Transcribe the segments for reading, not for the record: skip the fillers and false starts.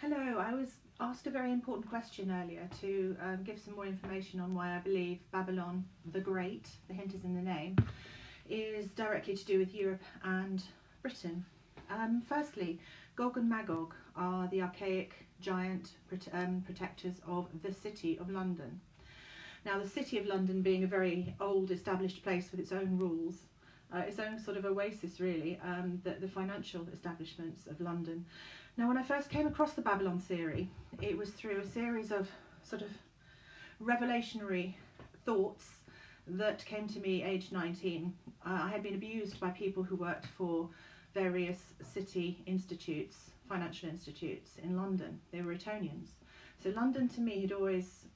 Hello, I was asked a very important question earlier to give some more information on why I believe Babylon the Great, the hint is in the name, is directly to do with Europe and Britain. Firstly, Gog and Magog are the archaic giant protectors of the City of London. Now, the City of London being a very old established place with its own rules, its own sort of oasis really, the financial establishments of London. Now, when I first came across the Babylon theory, it was through a series of sort of revelationary thoughts that came to me aged 19. I had been abused by people who worked for various city institutes, financial institutes in London. They were Etonians. So London to me had always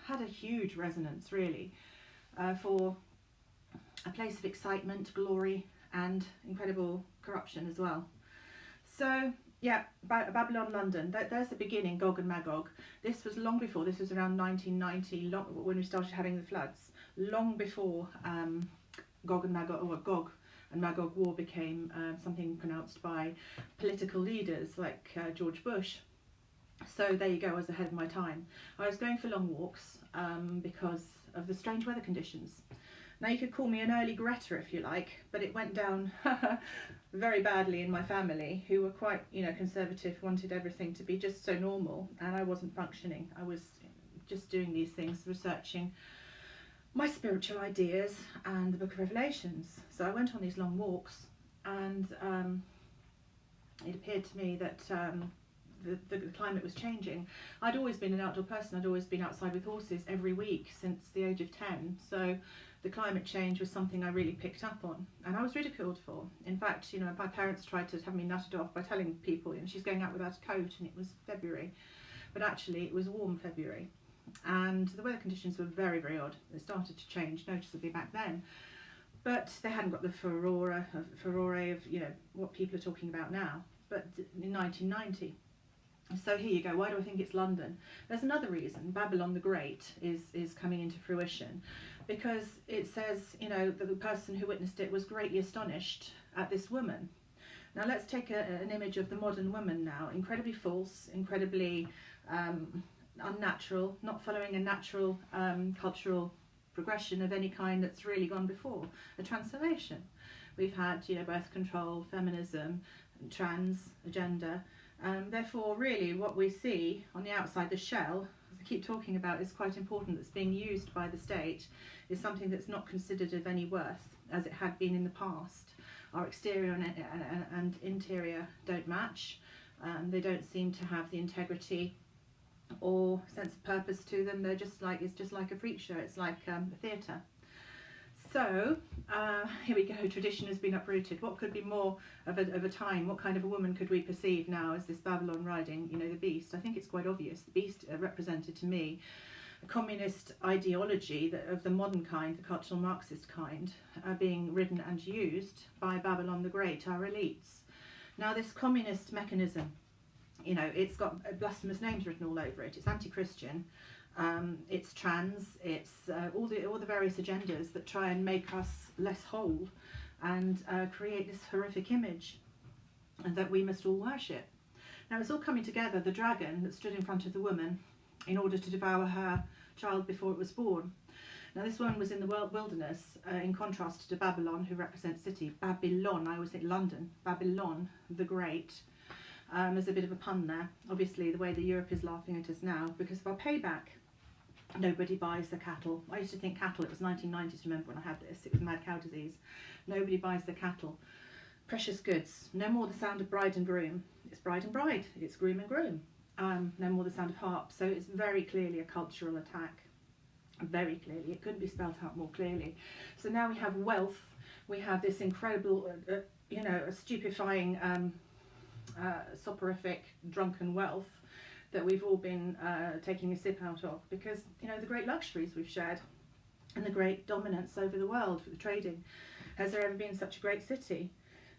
had a huge resonance really for a place of excitement, glory and incredible corruption as well. So yeah, Babylon, London, there's the beginning, Gog and Magog. This was long before, this was around 1990, when we started having the floods, long before Gog and Magog war became something pronounced by political leaders like George Bush. So there you go, I was ahead of my time. I was going for long walks because of the strange weather conditions. Now, you could call me an early Greta if you like, but it went down very badly in my family, who were quite, conservative, wanted everything to be just so normal, and I wasn't functioning. I was just doing these things, researching my spiritual ideas and the Book of Revelations. So I went on these long walks, and it appeared to me that the climate was changing. I'd always been an outdoor person. I'd always been outside with horses every week since the age of 10. So the climate change was something I really picked up on, and I was ridiculed for. In fact, my parents tried to have me nutted off by telling people, she's going out without a coat, and it was February. But actually, it was warm February, and the weather conditions were very, very odd. They started to change noticeably back then, but they hadn't got the furore of what people are talking about now. But in 1990. So here you go. Why do I think it's London? There's another reason. Babylon the Great is coming into fruition, because it says, that the person who witnessed it was greatly astonished at this woman. Now let's take an image of the modern woman now. Incredibly false, incredibly unnatural, not following a natural cultural progression of any kind that's really gone before. A transformation. We've had, birth control, feminism, trans agenda. Therefore, really, what we see on the outside, the shell, as I keep talking about, is quite important, that's being used by the state, is something that's not considered of any worth, as it had been in the past. Our exterior and interior don't match. They don't seem to have the integrity or sense of purpose to them. They're just like, it's just like a freak show. It's like a theatre. So here we go, tradition has been uprooted. What could be more of a time? What kind of a woman could we perceive now as this Babylon riding, the beast? I think it's quite obvious. The beast represented to me a communist ideology of the modern kind, the cultural Marxist kind, being ridden and used by Babylon the Great, our elites. Now this communist mechanism, it's got blasphemous names written all over it. It's anti-Christian. It's trans, it's all the various agendas that try and make us less whole and create this horrific image that we must all worship. Now it's all coming together, the dragon that stood in front of the woman in order to devour her child before it was born. Now this woman was in the wilderness, in contrast to Babylon, who represents city. Babylon, I always think London, Babylon the Great. There's a bit of a pun there, obviously, the way that Europe is laughing at us now because of our payback. Nobody buys the cattle. I used to think cattle, it was 1990s, remember when I had this, it was mad cow disease. Nobody buys the cattle. Precious goods. No more the sound of bride and groom. It's bride and bride. It's groom and groom. No more the sound of harp. So it's very clearly a cultural attack. Very clearly. It couldn't be spelled out more clearly. So now we have wealth. We have this incredible, stupefying, soporific, drunken wealth that we've all been taking a sip out of because, the great luxuries we've shared and the great dominance over the world for the trading. Has there ever been such a great city?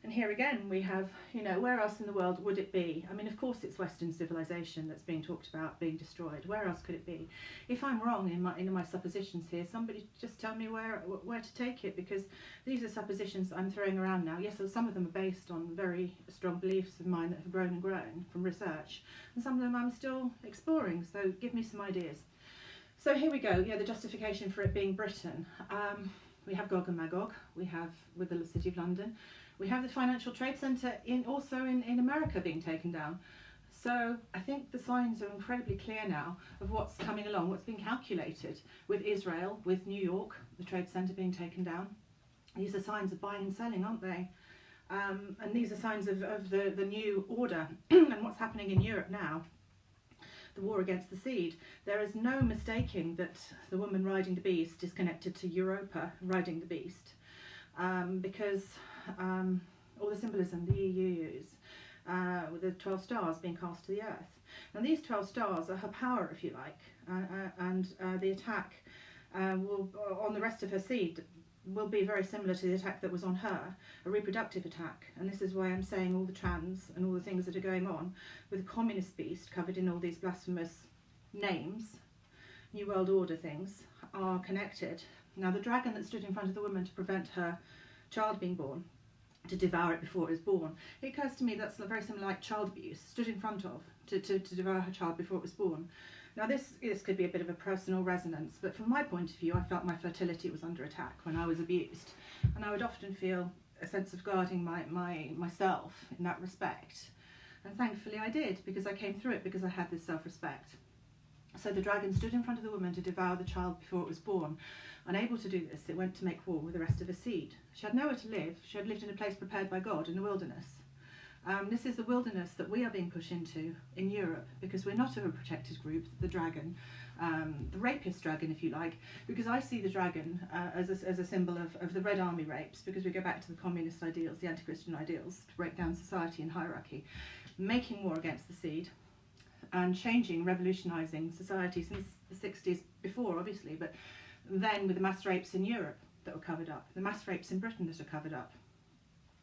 And here again we have, you know, where else in the world would it be? I mean, of course it's Western civilization that's being talked about being destroyed. Where else could it be? If I'm wrong in my suppositions here, somebody just tell me where to take it, because these are suppositions I'm throwing around now. Yes, some of them are based on very strong beliefs of mine that have grown and grown from research, and some of them I'm still exploring, so give me some ideas. So here we go, yeah, the justification for it being Britain. We have Gog and Magog, we have with the City of London, we have the Financial Trade Centre also in America being taken down. So I think the signs are incredibly clear now of what's coming along, what's being calculated with Israel, with New York, the Trade Centre being taken down. These are signs of buying and selling, aren't they? And these are signs of the new order and what's happening in Europe now. The war against the seed. There is no mistaking that the woman riding the beast is connected to Europa riding the beast, because all the symbolism the EU use, with the 12 stars being cast to the earth. And these 12 stars are her power, if you like, and the attack on the rest of her seed will be very similar to the attack that was on her, a reproductive attack. And this is why I'm saying all the trans and all the things that are going on with the communist beast covered in all these blasphemous names, New World Order things, are connected. Now the dragon that stood in front of the woman to prevent her child being born, to devour it before it was born, it occurs to me that's very similar like child abuse, stood in front of to devour her child before it was born. Now this could be a bit of a personal resonance, but from my point of view I felt my fertility was under attack when I was abused, and I would often feel a sense of guarding myself in that respect, and thankfully I did, because I came through it because I had this self-respect. So the dragon stood in front of the woman to devour the child before it was born. Unable to do this, it went to make war with the rest of her seed. She had nowhere to live. She had lived in a place prepared by God in the wilderness. This is the wilderness that we are being pushed into in Europe, because we're not of a protected group, the dragon, the rapist dragon, if you like, because I see the dragon as a symbol of the Red Army rapes, because we go back to the communist ideals, the anti-Christian ideals, to break down society and hierarchy, making war against the seed, and changing, revolutionising society since the 60s before, obviously, but then with the mass rapes in Europe that were covered up, the mass rapes in Britain that are covered up.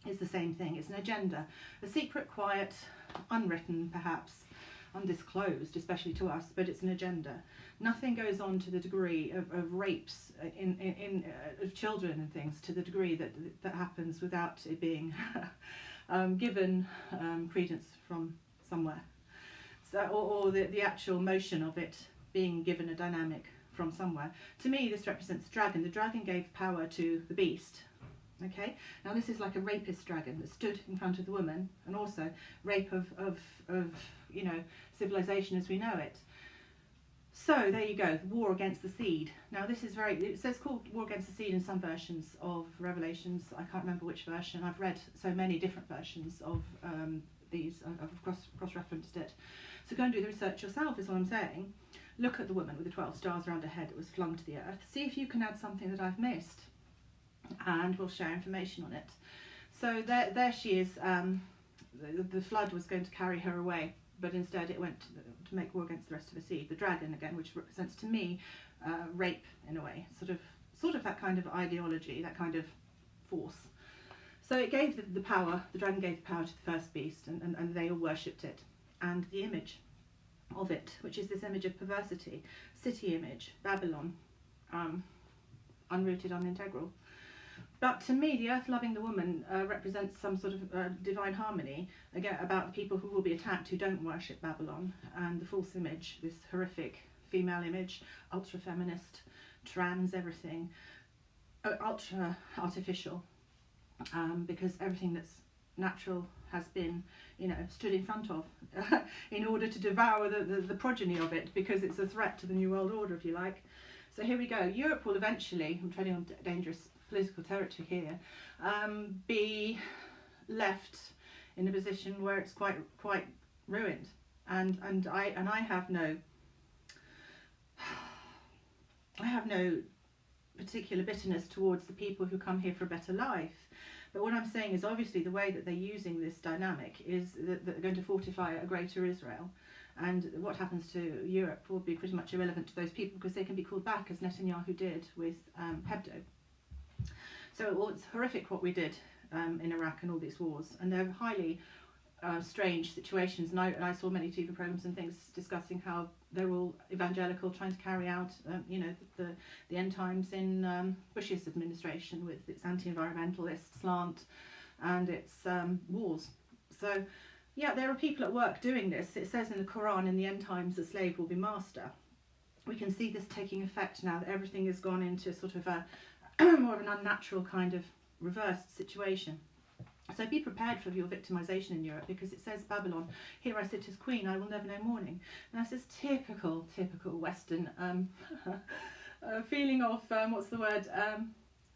It's the same thing. It's an agenda, a secret, quiet, unwritten, perhaps undisclosed, especially to us, but it's an agenda. Nothing goes on to the degree of rapes of children and things, to the degree that happens without it being given credence from somewhere. So, or the actual motion of it being given a dynamic from somewhere. To me, this represents the dragon. The dragon gave power to the beast. Okay, now this is like a rapist dragon that stood in front of the woman, and also rape of you know, civilization as we know it. So there you go, war against the seed. Now this is it says called war against the seed in some versions of Revelations. I can't remember which version. I've read so many different versions of these. I've cross-referenced it. So go and do the research yourself, is what I'm saying. Look at the woman with the 12 stars around her head that was flung to the earth. See if you can add something that I've missed, and we'll share information on it. So there she is. The flood was going to carry her away, but instead it went to make war against the rest of the seed. The dragon again, which represents to me rape in a way, sort of that kind of ideology, that kind of force. So it gave the power. The dragon gave the power to the first beast, and they all worshipped it, and the image of it, which is this image of perversity, city image, Babylon, unrooted, unintegral. But to me, the earth-loving the woman represents some sort of divine harmony, again, about the people who will be attacked who don't worship Babylon, and the false image, this horrific female image, ultra-feminist, trans everything, ultra-artificial, because everything that's natural has been, you know, stood in front of in order to devour the progeny of it, because it's a threat to the New World Order, if you like. So here we go. Europe will eventually, I'm treading on dangerous political territory here, be left in a position where it's quite ruined, and I have no particular bitterness towards the people who come here for a better life. But what I'm saying is, obviously the way that they're using this dynamic is that they're going to fortify a greater Israel, and what happens to Europe will be pretty much irrelevant to those people, because they can be called back, as Netanyahu did with Hebdo. So it's horrific what we did in Iraq and all these wars, and they're highly strange situations. And I saw many TV programs and things discussing how they're all evangelical, trying to carry out, the end times in Bush's administration with its anti-environmentalist slant and its wars. So, yeah, there are people at work doing this. It says in the Quran, in the end times, the slave will be master. We can see this taking effect now that everything has gone into sort of a more of an unnatural kind of reversed situation. So be prepared for your victimisation in Europe, because it says Babylon, here I sit as queen, I will never know mourning. And that's this typical Western feeling of, what's the word,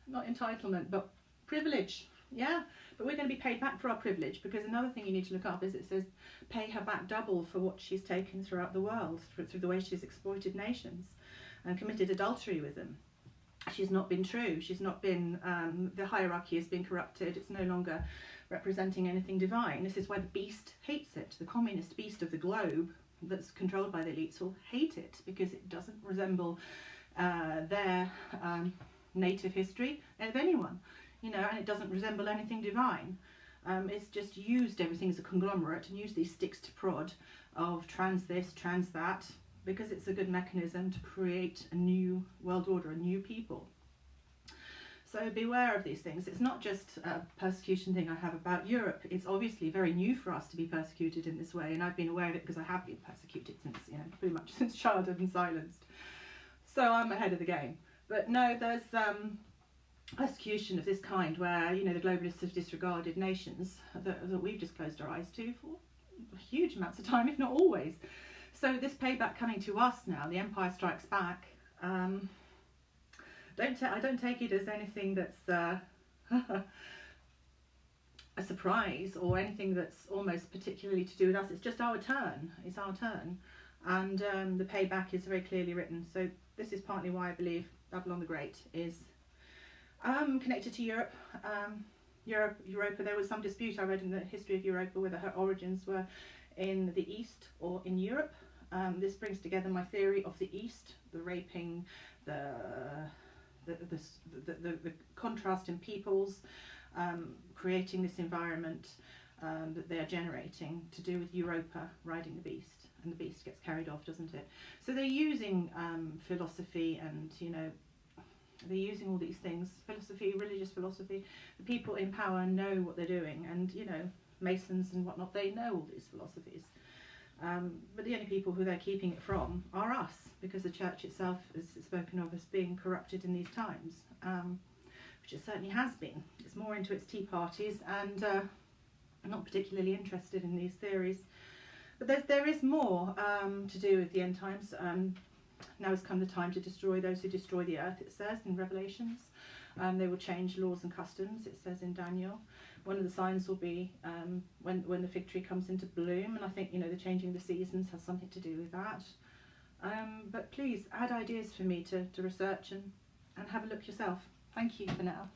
not entitlement, but privilege. Yeah, but we're going to be paid back for our privilege, because another thing you need to look up is it says pay her back double for what she's taken throughout the world, through the way she's exploited nations and committed adultery with them. She's not been true. She's not been, the hierarchy has been corrupted. It's no longer representing anything divine. This is why the beast hates it. The communist beast of the globe that's controlled by the elites will hate it, because it doesn't resemble their native history of anyone, and it doesn't resemble anything divine. It's just used everything as a conglomerate and used these sticks to prod of trans this, trans that, because it's a good mechanism to create a new world order, a new people. So beware of these things. It's not just a persecution thing I have about Europe. It's obviously very new for us to be persecuted in this way, and I've been aware of it because I have been persecuted since, pretty much since childhood and silenced. So I'm ahead of the game. But no, there's persecution of this kind where, the globalists have disregarded nations that we've just closed our eyes to for huge amounts of time, if not always. So this payback coming to us now, the Empire Strikes Back, I don't take it as anything that's a surprise or anything that's almost particularly to do with us. It's just our turn. It's our turn. And the payback is very clearly written. So this is partly why I believe Babylon the Great is connected to Europe. Europa, there was some dispute I read in the history of Europa whether her origins were in the East or in Europe. This brings together my theory of the East, the raping, the contrast in peoples, creating this environment that they are generating to do with Europa riding the beast, and the beast gets carried off, doesn't it? So they're using philosophy and, they're using all these things, philosophy, religious philosophy. The people in power know what they're doing, and, Masons and whatnot, they know all these philosophies. But the only people who they're keeping it from are us, because the church itself is spoken of as being corrupted in these times, which it certainly has been. It's more into its tea parties and not particularly interested in these theories. But there is more to do with the end times. Now has come the time to destroy those who destroy the earth, it says in Revelations. They will change laws and customs, it says in Daniel. One of the signs will be when the fig tree comes into bloom, and I think, the changing the seasons has something to do with that. But please add ideas for me to research and have a look yourself. Thank you for now.